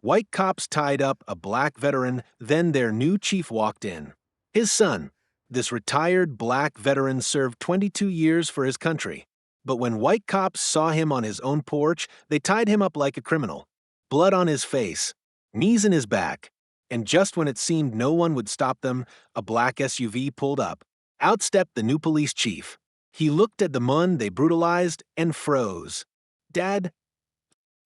White cops tied up a black veteran, then their new chief walked in. His son, this retired black veteran, served 22 years for his country. But when white cops saw him on his own porch, they tied him up like a criminal. Blood on his face, knees in his back. And just when it seemed no one would stop them, a black SUV pulled up. Out stepped the new police chief. He looked at the man they brutalized and froze. Dad,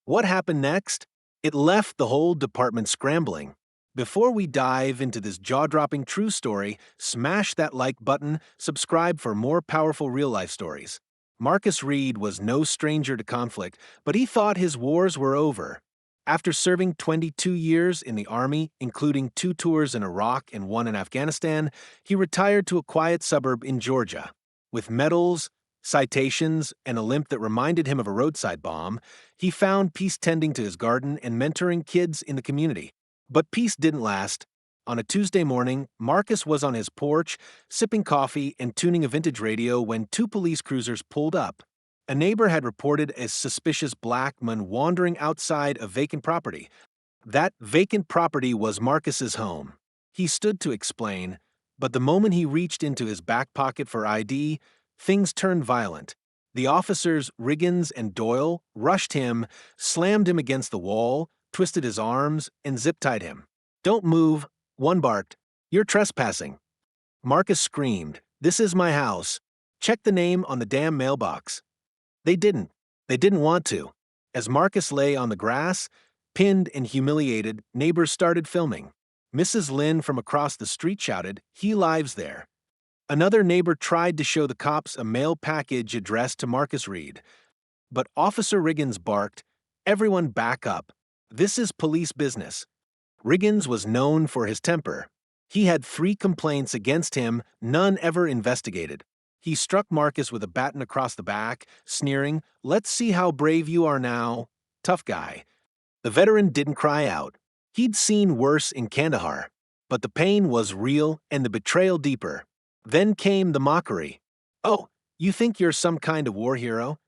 what happened next? It left the whole department scrambling. Before we dive into this jaw-dropping true story, smash that like button, subscribe for more powerful real-life stories. Marcus Reed was no stranger to conflict, but he thought his wars were over. After serving 22 years in the Army, including 2 tours in Iraq and 1 in Afghanistan, he retired to a quiet suburb in Georgia. With medals, citations, and a limp that reminded him of a roadside bomb, he found peace tending to his garden and mentoring kids in the community. But peace didn't last. On a Tuesday morning, Marcus was on his porch, sipping coffee and tuning a vintage radio when 2 police cruisers pulled up. A neighbor had reported a suspicious black man wandering outside a vacant property. That vacant property was Marcus's home. He stood to explain, but the moment he reached into his back pocket for ID, things turned violent. The officers, Riggins and Doyle, rushed him, slammed him against the wall, twisted his arms, and zip-tied him. "Don't move," one barked. "You're trespassing." Marcus screamed, "This is my house. Check the name on the damn mailbox." They didn't. They didn't want to. As Marcus lay on the grass, pinned and humiliated, neighbors started filming. Mrs. Lynn from across the street shouted, "He lives there." Another neighbor tried to show the cops a mail package addressed to Marcus Reed. But Officer Riggins barked, "Everyone back up. This is police business." Riggins was known for his temper. He had 3 complaints against him, none ever investigated. He struck Marcus with a baton across the back, sneering, "Let's see how brave you are now, tough guy." The veteran didn't cry out. He'd seen worse in Kandahar. But the pain was real and the betrayal deeper. Then came the mockery. "Oh, you think you're some kind of war hero?"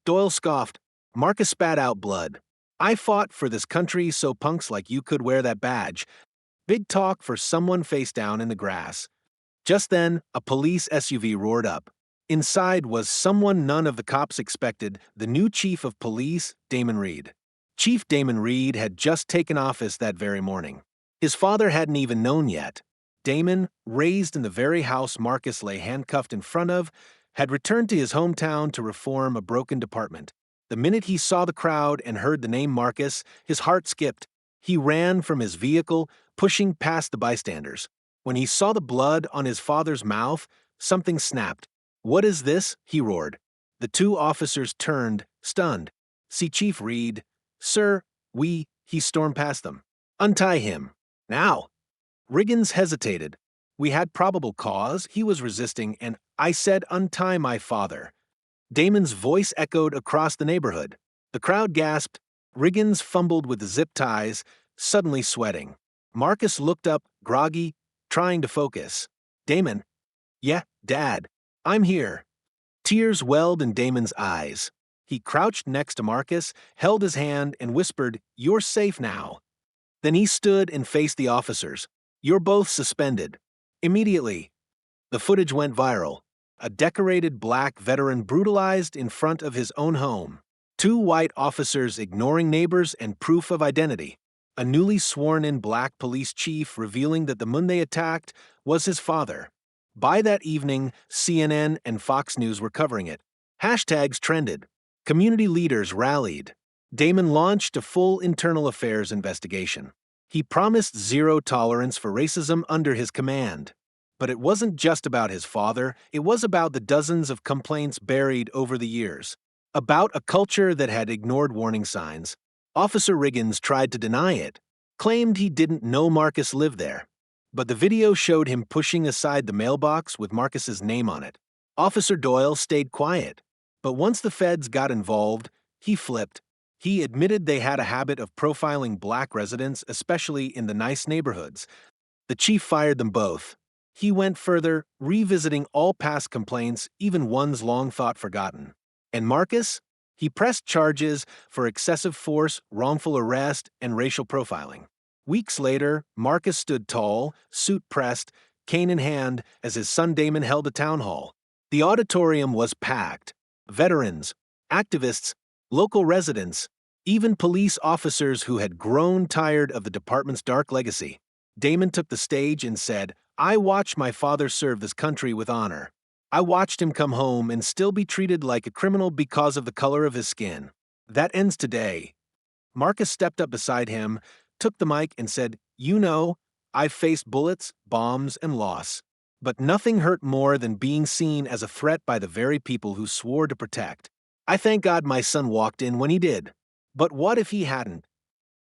Doyle scoffed. Marcus spat out blood. "I fought for this country so punks like you could wear that badge." Big talk for someone face down in the grass. Just then, a police SUV roared up. Inside was someone none of the cops expected, the new chief of police, Damon Reed. Chief Damon Reed had just taken office that very morning. His father hadn't even known yet. Damon, raised in the very house Marcus lay handcuffed in front of, had returned to his hometown to reform a broken department. The minute he saw the crowd and heard the name Marcus, his heart skipped. He ran from his vehicle, pushing past the bystanders. When he saw the blood on his father's mouth, something snapped. "What is this?" he roared. The 2 officers turned, stunned. "See Chief Reed." "Sir, he stormed past them. "Untie him. Now." Riggins hesitated. "We had probable cause, he was resisting, and I said untie my father." Damon's voice echoed across the neighborhood. The crowd gasped. Riggins fumbled with the zip ties, suddenly sweating. Marcus looked up, groggy, trying to focus. "Damon." "Yeah, Dad. I'm here." Tears welled in Damon's eyes. He crouched next to Marcus, held his hand, and whispered, "You're safe now." Then he stood and faced the officers. "You're both suspended." Immediately. The footage went viral. A decorated black veteran brutalized in front of his own home. 2 white officers ignoring neighbors and proof of identity. A newly sworn-in black police chief revealing that the man they attacked was his father. By that evening, CNN and Fox News were covering it. Hashtags trended. Community leaders rallied. Damon launched a full internal affairs investigation. He promised 0 tolerance for racism under his command. But it wasn't just about his father, it was about the dozens of complaints buried over the years. About a culture that had ignored warning signs. Officer Riggins tried to deny it, claimed he didn't know Marcus lived there. But the video showed him pushing aside the mailbox with Marcus's name on it. Officer Doyle stayed quiet. But once the feds got involved, he flipped. He admitted they had a habit of profiling black residents, especially in the nice neighborhoods. The chief fired them both. He went further, revisiting all past complaints, even ones long thought forgotten. And Marcus? He pressed charges for excessive force, wrongful arrest, and racial profiling. Weeks later, Marcus stood tall, suit pressed, cane in hand, as his son Damon held a town hall. The auditorium was packed. Veterans, activists, local residents, even police officers who had grown tired of the department's dark legacy. Damon took the stage and said, "I watched my father serve this country with honor. I watched him come home and still be treated like a criminal because of the color of his skin. That ends today." Marcus stepped up beside him, took the mic, and said, "You know, I've faced bullets, bombs, and loss. But nothing hurt more than being seen as a threat by the very people who swore to protect. I thank God my son walked in when he did. But what if he hadn't?"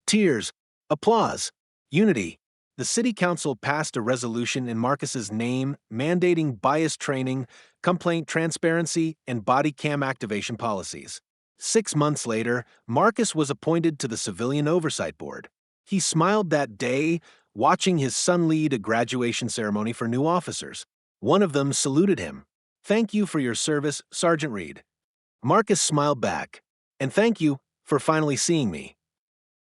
Tears, applause, unity. The city council passed a resolution in Marcus's name mandating bias training, complaint transparency, and body cam activation policies. 6 months later, Marcus was appointed to the Civilian Oversight Board. He smiled that day, watching his son lead a graduation ceremony for new officers. One of them saluted him. "Thank you for your service, Sergeant Reed." Marcus smiled back. "And thank you for finally seeing me."